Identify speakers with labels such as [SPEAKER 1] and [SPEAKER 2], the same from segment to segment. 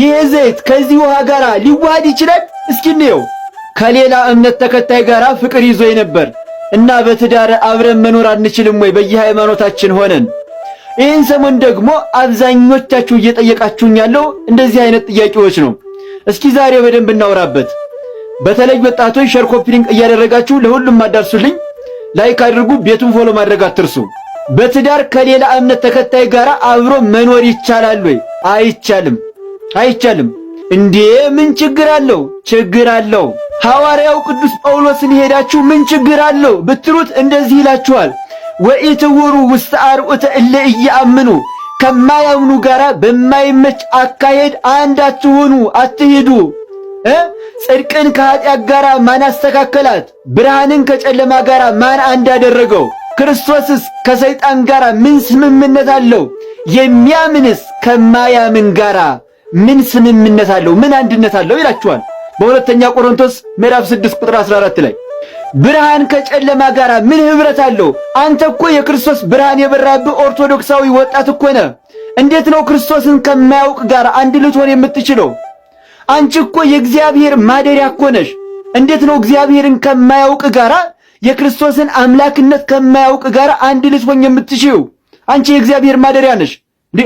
[SPEAKER 1] ይሄ ዘይት ከዚህ ውሃ ጋር ሊዋሃድ ይችላል? እስኪ እንየው። ከሌላ እምነት ተከታይ ጋር ፍቅር ይዞኝ ነበር እና በትዳር አብረን መኖር አንችልም ወይ በየሃይማኖታችን ሆነን? ይህን ሰሞን ደግሞ አብዛኞቻችሁ እየጠየቃችሁኝ ያለው እንደዚህ አይነት ጥያቄዎች ነው። እስኪ ዛሬ በደንብ እናወራበት። በተለይ ወጣቶች ሼር ኮፒ ሊንክ እያደረጋችሁ ለሁሉም አዳርሱልኝ። ላይክ አድርጉ፣ ቤቱን ፎሎ ማድረግ አትርሱ። በትዳር ከሌላ እምነት ተከታይ ጋር አብሮ መኖር ይቻላል ወይ? አይቻልም፣ አይቻልም። እንዴ ምን ችግር አለው? ችግር አለው። ሐዋርያው ቅዱስ ጳውሎስን ሄዳችሁ ምን ችግር አለው ብትሉት እንደዚህ ይላችኋል፣ ወኢትውሩ ውስተ አርዑተ እለ ኢየአምኑ፣ ከማያምኑ ጋር በማይመች አካሄድ አንድ አትሁኑ፣ አትሂዱ። ጽድቅን ከኃጢአት ጋር ማን አስተካከላት? ብርሃንን ከጨለማ ጋር ማን አንድ አደረገው? ክርስቶስስ ከሰይጣን ጋር ምን ስምምነት አለው? የሚያምንስ ከማያምን ጋር ምን ስምምነት አለው? ምን አንድነት አለው? ይላችኋል በሁለተኛ ቆሮንቶስ ምዕራፍ 6 ቁጥር 14 ላይ። ብርሃን ከጨለማ ጋር ምን ህብረት አለው? አንተ እኮ የክርስቶስ ብርሃን የበራብህ ኦርቶዶክሳዊ ወጣት እኮ ነህ። እንዴት ነው ክርስቶስን ከማያውቅ ጋር አንድ ልትሆን የምትችለው? አንቺ እኮ የእግዚአብሔር ማደሪያ እኮ ነሽ። እንዴት ነው እግዚአብሔርን ከማያውቅ ጋር የክርስቶስን አምላክነት ከማያውቅ ጋር አንድ ልትሆን የምትችይው? አንቺ የእግዚአብሔር ማደሪያ ነሽ።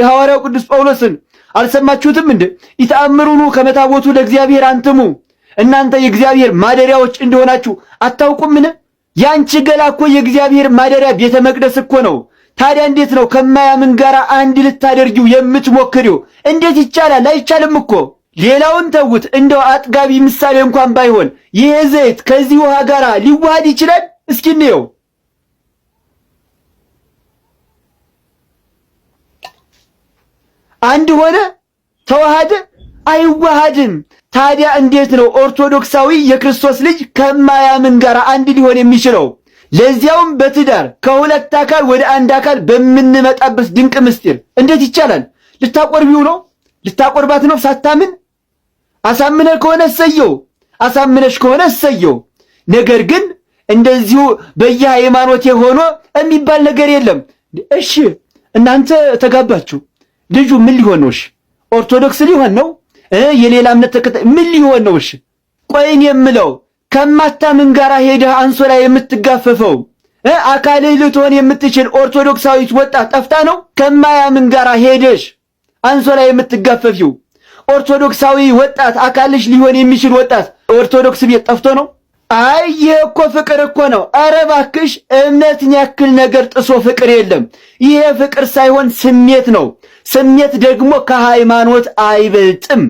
[SPEAKER 1] ሐዋርያው ቅዱስ ጳውሎስን አልሰማችሁትም እንዴ? ኢተአምሩኑ ከመታቦቱ ለእግዚአብሔር አንትሙ፣ እናንተ የእግዚአብሔር ማደሪያዎች እንደሆናችሁ አታውቁምን? ያንቺ ገላ እኮ የእግዚአብሔር ማደሪያ ቤተ መቅደስ እኮ ነው። ታዲያ እንዴት ነው ከማያምን ጋር አንድ ልታደርጊው የምትሞክሪው? እንዴት ይቻላል? አይቻልም እኮ። ሌላውን ተውት፣ እንደው አጥጋቢ ምሳሌ እንኳን ባይሆን ይሄ ዘይት ከዚህ ውሃ ጋር ሊዋሃድ ይችላል? እስኪ እንየው። አንድ ሆነ? ተዋሃደ? አይዋሃድም። ታዲያ እንዴት ነው ኦርቶዶክሳዊ የክርስቶስ ልጅ ከማያምን ጋር አንድ ሊሆን የሚችለው? ለዚያውም በትዳር ከሁለት አካል ወደ አንድ አካል በምንመጣበት ድንቅ ምስጢር እንዴት ይቻላል? ልታቆርቢው ነው? ልታቆርባት ነው ሳታምን? አሳምነ ከሆነ እሰየው፣ አሳምነሽ ከሆነ እሰየው። ነገር ግን እንደዚሁ በየሃይማኖት ሆኖ የሚባል ነገር የለም። እሺ እናንተ ተጋባችሁ፣ ልጁ ምን ሊሆን ነው? እሺ ኦርቶዶክስ ሊሆን ነው? የሌላ እምነት ተከታይ ምን ሊሆን ነው? እሺ ቆይን የምለው ከማታምን ጋር ሄደህ አንሶላ የምትጋፈፈው አካልህ ልትሆን የምትችል ኦርቶዶክሳዊት ወጣት ጠፍታ ነው? ከማያምን ጋር ሄደሽ አንሶላ የምትጋፈፊው ኦርቶዶክሳዊ ወጣት አካልሽ ሊሆን የሚችል ወጣት ኦርቶዶክስ ቤት ጠፍቶ ነው? አይ ይሄ እኮ ፍቅር እኮ ነው። ኧረ እባክሽ እምነትን ያክል ነገር ጥሶ ፍቅር የለም። ይሄ ፍቅር ሳይሆን ስሜት ነው። ስሜት ደግሞ ከሃይማኖት አይበልጥም።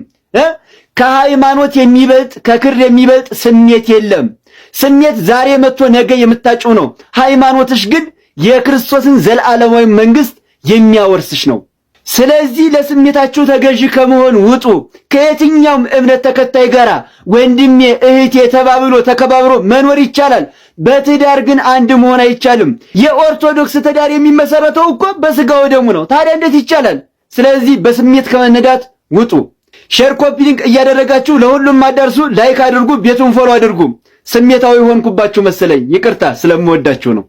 [SPEAKER 1] ከሃይማኖት የሚበልጥ ከክር የሚበልጥ ስሜት የለም። ስሜት ዛሬ መጥቶ ነገ የምታጭው ነው። ሃይማኖትሽ ግን የክርስቶስን ዘላለማዊ መንግስት የሚያወርስሽ ነው። ስለዚህ ለስሜታችሁ ተገዢ ከመሆን ውጡ። ከየትኛውም እምነት ተከታይ ጋር ወንድሜ እህቴ ተባብሎ ተከባብሮ መኖር ይቻላል። በትዳር ግን አንድ መሆን አይቻልም። የኦርቶዶክስ ትዳር የሚመሰረተው እኮ በስጋ ወደሙ ነው። ታዲያ እንዴት ይቻላል? ስለዚህ በስሜት ከመነዳት ውጡ። ሼር ኮፒ ሊንክ እያደረጋችሁ ለሁሉም አዳርሱ። ላይክ አድርጉ፣ ቤቱን ፎሎ አድርጉ። ስሜታዊ ሆንኩባችሁ መሰለኝ፣ ይቅርታ ስለምወዳችሁ ነው።